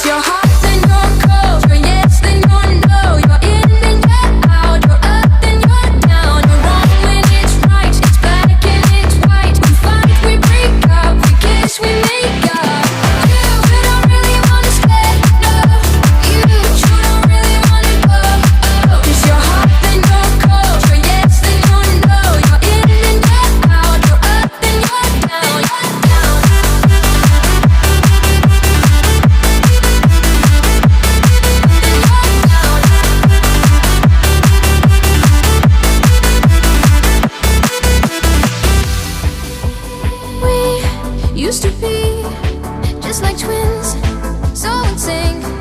you're hot, then you're cold. You're yes, then you're no. You're in, then you're out. You're up, then you're down. You're wrong when it's right. It's black and it's white. We fight, we break up. We kiss, we make up. You don't really wanna stay, no. You don't really wanna go, oh. 'Cause you're hot, then you're cold. You're yes, then you're no. You're in, then you're out. You're up, then you're down. We used to be just like twins, so in sync.